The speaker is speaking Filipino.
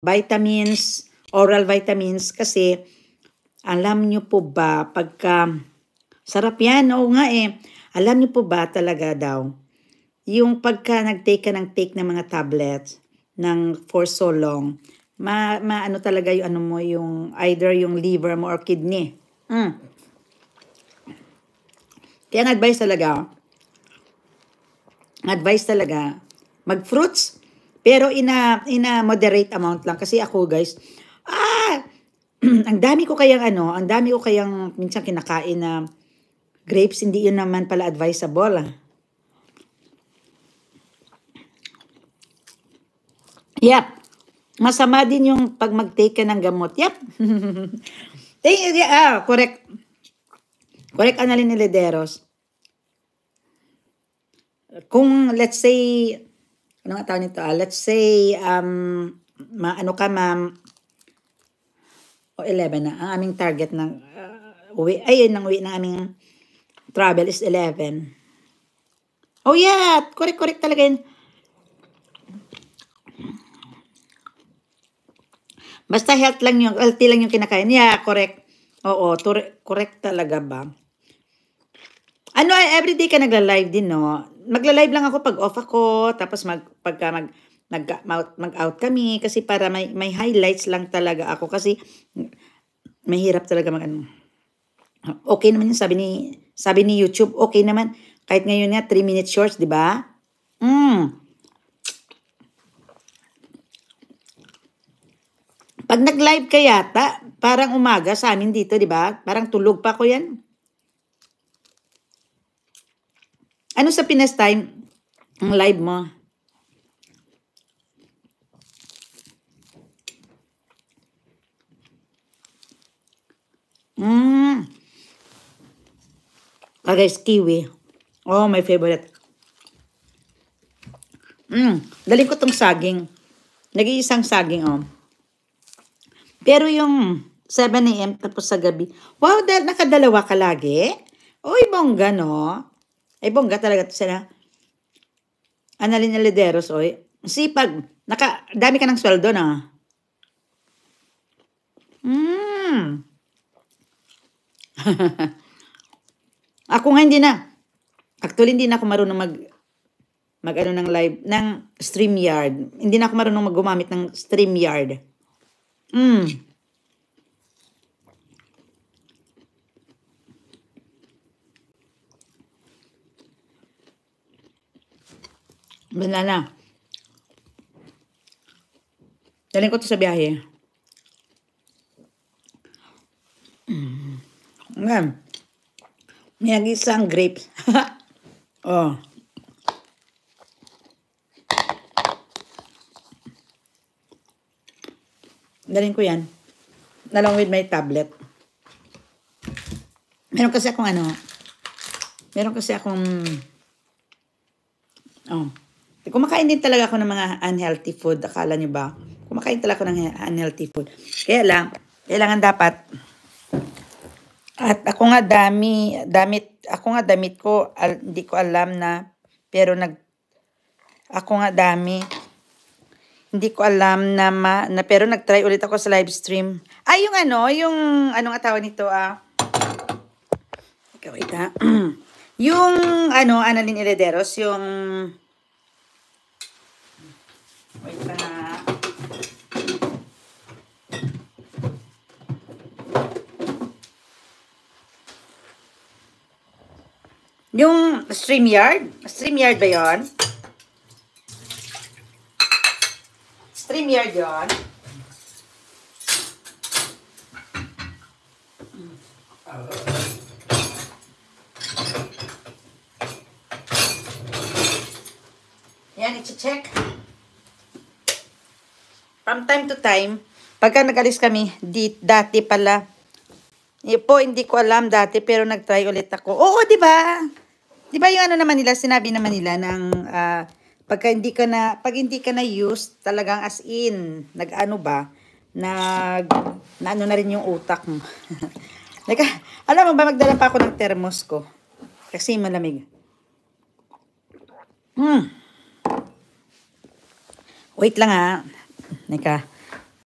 vitamins, oral vitamins, kasi alam nyo po ba, pagka sarap yan, oo nga eh, alam nyo po ba talaga daw, yung pagka nag-take ka ng mga tablets for so long, ano talaga yung ano mo, yung either yung liver mo or kidney. Kaya ang advice talaga, mag-fruits, pero in a moderate amount lang. Kasi ako guys, ang dami ko kayang minsan kinakain na grapes, hindi yun naman pala advisable. Yep. Masama din yung pag mag-take ka ng gamot. Yep. Correct. Correct, Annalyn Lederos. Kung let's say, ano nga tawag nito? Let's say, ano ka ma'am, 11 na. Ang aming target ng uwi ng aming travel is 11. Oh yeah, correct talaga yun. Basta healthy lang yung kinakain. Yeah, correct. Oo, correct talaga ba? Ano, everyday ka nagla-live din, no? Magla-live lang ako pag off ako, tapos mag-out kami, kasi para may highlights lang talaga ako, kasi mahirap talaga okay naman yung sabi ni YouTube, okay naman. Kahit ngayon nga, 3-minute shorts, di ba? Pag nag-live ka yata, parang umaga sa amin dito, di ba? Parang tulog pa ko yan. Ano sa Pinas time ang live mo? Guys, kiwi. Oh, my favorite. Daling ko tong saging. Nag-iisang saging, oh. Pero yung 7 a.m. tapos sa gabi, wow, nakadalawa ka lagi? Uy, bongga, no? Ay, bongga talaga ito sila. Annalyn Lederos, oy. Sipag, dami ka ng sweldo, na. Ako nga hindi na. Actually, hindi na ako marunong mag-ano ng live, ng StreamYard. Hindi na ako marunong gumamit ng StreamYard. Banana. Daling ko ito sa biyahe. Ngayon. May isang grapes. Oh. Daling ko yan. Along with my tablet. Meron kasi akong kumakain din talaga ako ng mga unhealthy food. Akala nyo ba? Kumakain talaga ako ng unhealthy food. Kaya lang, kailangan dapat. At ako nga damit ko, hindi ko alam na, pero hindi ko alam na pero nag-try ulit ako sa live stream. Ay, yung ano nga tawag nito, ikaw, ita. Yung, Annalyn Lederos, yung, wait pa na. Yung StreamYard ba yun? StreamYard yun. Yan, i-check. From time to time, pagka nag-alis kami, dati pala, hindi ko alam dati, pero nag-try ulit ako. Oo, di ba? Di ba yung sinabi naman nila ng, pag hindi ka na use, talagang as in, na rin yung utak mo. Alam mo ba, magdala pa ako ng thermos ko. Kasi malamig. Wait lang, ha.